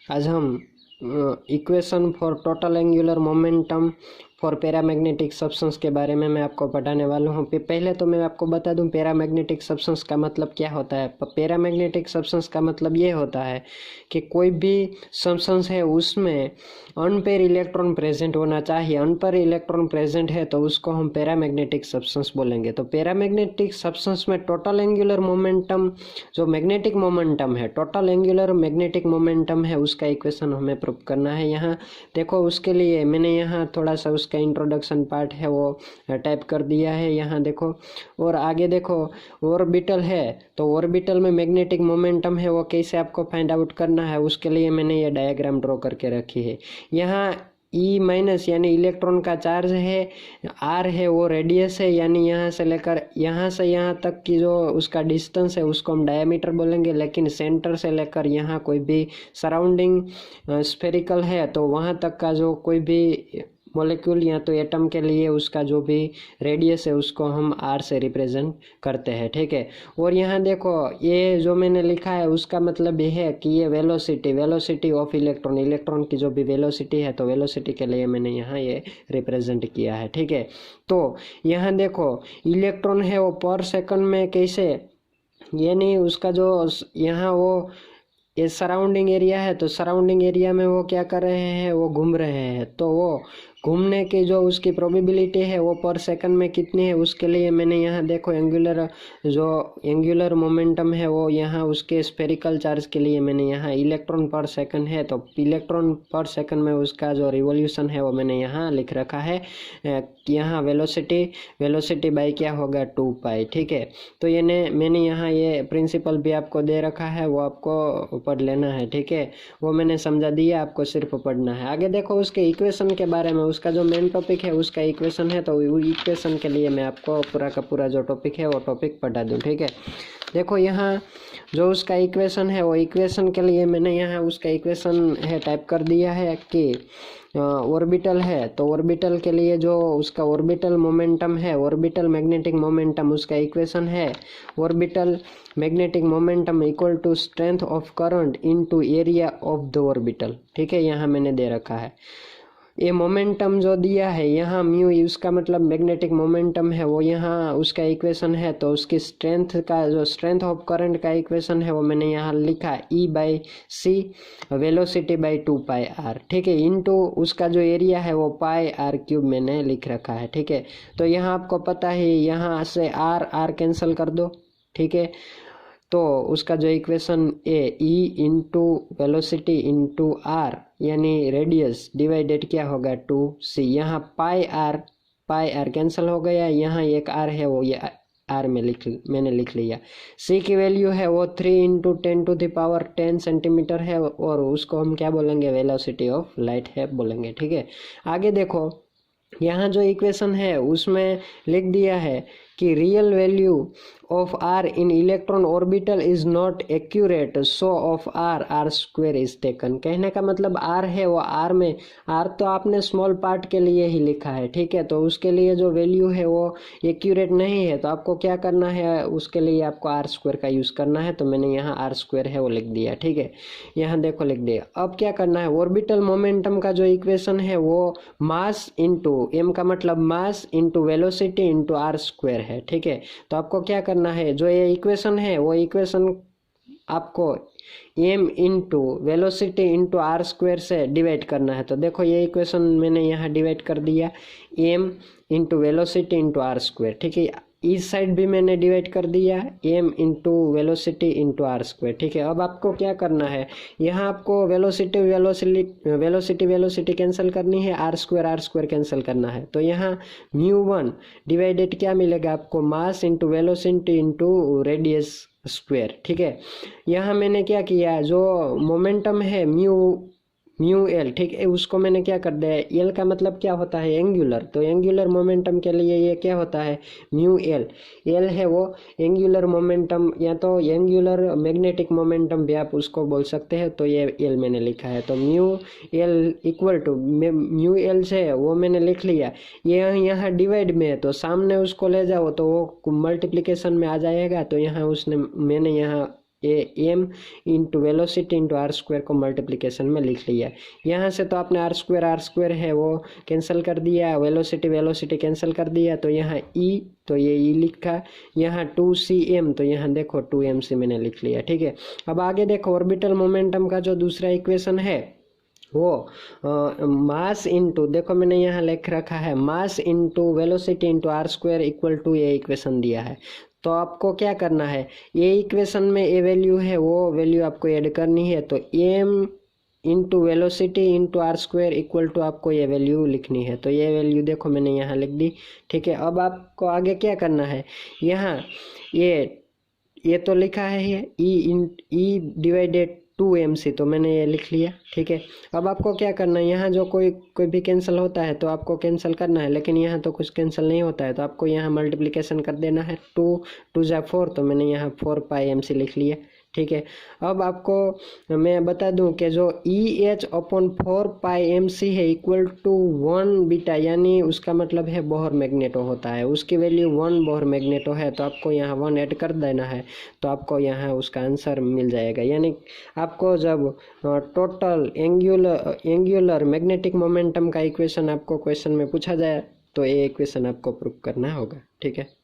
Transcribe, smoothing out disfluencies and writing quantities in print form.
आज हम equation for total angular momentum for paramagnetic substance के बारे में मैं आपको पढ़ाने वाला हूँ। पहले तो मैं आपको बता दूं पैरामैग्नेटिक सब्सटेंस का मतलब क्या होता है। पैरामैग्नेटिक सब्सटेंस का मतलब ये होता है कि कोई भी सब्सटेंस है उसमें अनपेयर इलेक्ट्रॉन प्रेजेंट होना चाहिए। अनपेयर इलेक्ट्रॉन प्रेजेंट है तो उसको हम पैरामैग्नेटिक सब्सटेंस बोलेंगे। तो पैरामैग्नेटिक सब्सटेंस में टोटल एंगुलर मोमेंटम, जो मैग्नेटिक मोमेंटम है, टोटल एंगुलर मैग्नेटिक मोमेंटम है, उसका इक्वेशन हमें प्रूव करना है। यहाँ देखो, उसके लिए मैंने यहाँ थोड़ा सा उसका इंट्रोडक्शन पार्ट है वो टाइप कर दिया है। यहाँ देखो, और आगे देखो, ऑर्बिटल है तो ऑर्बिटल में मैग्नेटिक मोमेंटम है वो कैसे आपको फाइंड आउट करना है, उसके लिए मैंने ये डायग्राम ड्रॉ करके रखी है। यहाँ ई माइनस यानी इलेक्ट्रॉन का चार्ज है, आर है वो रेडियस है, यानी यहाँ से लेकर यहाँ से यहाँ तक की जो उसका डिस्टेंस है उसको हम डायमीटर बोलेंगे। लेकिन सेंटर से लेकर यहाँ कोई भी सराउंडिंग स्फेरिकल है तो वहाँ तक का जो कोई भी मॉलिक्यूल या तो एटम के लिए उसका जो भी रेडियस है उसको हम आर से रिप्रेजेंट करते हैं, ठीक है। और यहाँ देखो, ये जो मैंने लिखा है उसका मतलब ये है कि ये वेलोसिटी ऑफ इलेक्ट्रॉन, इलेक्ट्रॉन की जो भी वेलोसिटी है तो वेलोसिटी के लिए मैंने यहाँ ये रिप्रेजेंट किया है, ठीक है। तो यहाँ देखो, इलेक्ट्रॉन है वो पर सेकंड में कैसे, यानी उसका जो यहाँ वो ये सराउंडिंग एरिया है तो सराउंडिंग एरिया में वो क्या कर रहे हैं, वो घूम रहे हैं। तो वो घूमने की जो उसकी प्रोबेबिलिटी है वो पर सेकंड में कितनी है, उसके लिए मैंने यहाँ देखो एंगुलर मोमेंटम है वो यहाँ उसके स्फेरिकल चार्ज के लिए मैंने यहाँ इलेक्ट्रॉन पर सेकंड है तो इलेक्ट्रॉन पर सेकंड में उसका जो रिवॉल्यूशन है वो मैंने यहाँ लिख रखा है। यहाँ वेलोसिटी बाई क्या होगा 2π, ठीक है। तो ये मैंने यहाँ ये प्रिंसिपल भी आपको दे रखा है, वो आपको पढ़ लेना है, ठीक है। वो मैंने समझा दिया, आपको सिर्फ पढ़ना है। आगे देखो, उसके इक्वेशन के बारे में, उसका जो मेन टॉपिक है उसका इक्वेशन है, तो इक्वेशन के लिए मैं आपको पूरा का पूरा जो टॉपिक है वो टॉपिक पढ़ा दूँ, ठीक है। देखो, यहाँ जो उसका इक्वेशन है वो इक्वेशन के लिए मैंने यहाँ उसका इक्वेशन है टाइप कर दिया है कि ऑर्बिटल है तो ऑर्बिटल के लिए जो उसका ऑर्बिटल मोमेंटम है, ऑर्बिटल मैग्नेटिक मोमेंटम, उसका इक्वेशन है orbital magnetic momentum equal to strength of current into area of the orbital, ठीक है। यहाँ मैंने दे रखा है ये मोमेंटम जो दिया है यहाँ म्यू, उसका मतलब मैग्नेटिक मोमेंटम है वो यहाँ उसका इक्वेशन है। तो उसकी स्ट्रेंथ का जो स्ट्रेंथ ऑफ करंट का इक्वेशन है वो मैंने यहाँ लिखा E/c वेलोसिटी बाई 2πr, ठीक है, इनटू उसका जो एरिया है वो πr³ मैंने लिख रखा है, ठीक है। तो यहाँ आपको पता है यहाँ से r कैंसिल कर दो, ठीक है। तो उसका जो equation E into velocity into R यानी रेडियस डिवाइडेड क्या होगा 2c, यहाँ पाई आर कैंसिल हो गया, यहाँ एक आर है वो ये आर में मैंने लिख लिया। c की वैल्यू है वो 3 इंटू 10⁻10 सेंटीमीटर है और उसको हम क्या बोलेंगे, वेलोसिटी ऑफ लाइट है बोलेंगे, ठीक है। आगे देखो, यहाँ जो इक्वेशन है उसमें लिख दिया है कि real value of R in electron orbital is not accurate, so of R square is taken. कहने का मतलब आर है वो आर में, आर तो आपने स्मॉल पार्ट के लिए ही लिखा है, ठीक है। तो उसके लिए जो वैल्यू है वो एक्यूरेट नहीं है तो आपको क्या करना है, उसके लिए आपको आर स्क्वायर का यूज़ करना है। तो मैंने यहाँ आर स्क्वायर है वो लिख दिया, ठीक है। यहाँ देखो लिख दिया। अब क्या करना है, ऑर्बिटल मोमेंटम का जो इक्वेशन है वो मास इंटू एम का मतलब mass into velocity into R square है, ठीक है। तो आपको क्या करना है, जो ये इक्वेशन है वो इक्वेशन आपको m into velocity into R square से डिवाइड करना है। तो देखो ये इक्वेशन मैंने यहाँ डिवाइड कर दिया, m into velocity into R square, ठीक है। इस साइड भी मैंने डिवाइड कर दिया m into velocity into R square, ठीक है। अब आपको क्या करना है, यहाँ आपको वेलोसिटी कैंसिल करनी है, आर स्क्वायर कैंसिल करना है। तो यहाँ μ1 डिवाइडेड क्या मिलेगा आपको, मास into velocity into radius square, ठीक है। यहाँ मैंने क्या किया, जो मोमेंटम है म्यू एल, ठीक है, उसको मैंने क्या कर दिया, एल का मतलब क्या होता है, एंगुलर। तो एंगुलर मोमेंटम के लिए ये क्या होता है, म्यू एल है वो एंगुलर मोमेंटम या तो एंगुलर मैग्नेटिक मोमेंटम भी आप उसको बोल सकते हैं। तो ये एल मैंने लिखा है, तो mu L equal to mu L से वो मैंने लिख लिया। ये यहाँ डिवाइड में है तो सामने उसको ले जाओ तो वो मल्टीप्लिकेशन में आ जाएगा। तो यहाँ मैंने यहाँ M into velocity into R square को मल्टीप्लिकेशन में लिख लिया। यहाँ से तो आपने आर स्क्वायर है वो कैंसिल कर दिया, वेलोसिटी कैंसिल कर दिया, तो यहाँ ई, तो ये ई लिखा, यहाँ 2cm, तो यहाँ देखो 2mc मैंने लिख लिया। ठीक है, अब आगे देखो ऑर्बिटल मोमेंटम का जो दूसरा इक्वेशन है वो मास इंटू, देखो मैंने यहाँ लिख रखा है mass into velocity into R square equal to ये इक्वेशन दिया है। तो आपको क्या करना है, ये इक्वेशन में ये वैल्यू है वो वैल्यू आपको ऐड करनी है। तो M into velocity into R square equal to आपको ये वैल्यू लिखनी है। तो ये वैल्यू देखो मैंने यहाँ लिख दी। ठीक है, अब आपको आगे क्या करना है, यहाँ ये तो लिखा है ये ई डिवाइडेड 2mc, तो मैंने ये लिख लिया। ठीक है, अब आपको क्या करना है, यहाँ जो कोई भी कैंसिल होता है तो आपको कैंसिल करना है, लेकिन यहाँ तो कुछ कैंसिल नहीं होता है, तो आपको यहाँ मल्टीप्लिकेशन कर देना है। 2 जा 4, तो मैंने यहाँ 4πmc लिख लिया। ठीक है, अब आपको मैं बता दूं कि जो EH/4πmc है इक्वल टू 1 बीटा, यानी उसका मतलब है बोहर मैग्नेटो होता है, उसकी वैल्यू 1 बोहर मैग्नेटो है, तो आपको यहाँ 1 ऐड कर देना है, तो आपको यहाँ उसका आंसर मिल जाएगा। यानी आपको जब टोटल एंगुलर मैग्नेटिक मोमेंटम का इक्वेशन आपको क्वेश्चन में पूछा जाए तो ये इक्वेशन आपको प्रूव करना होगा। ठीक है।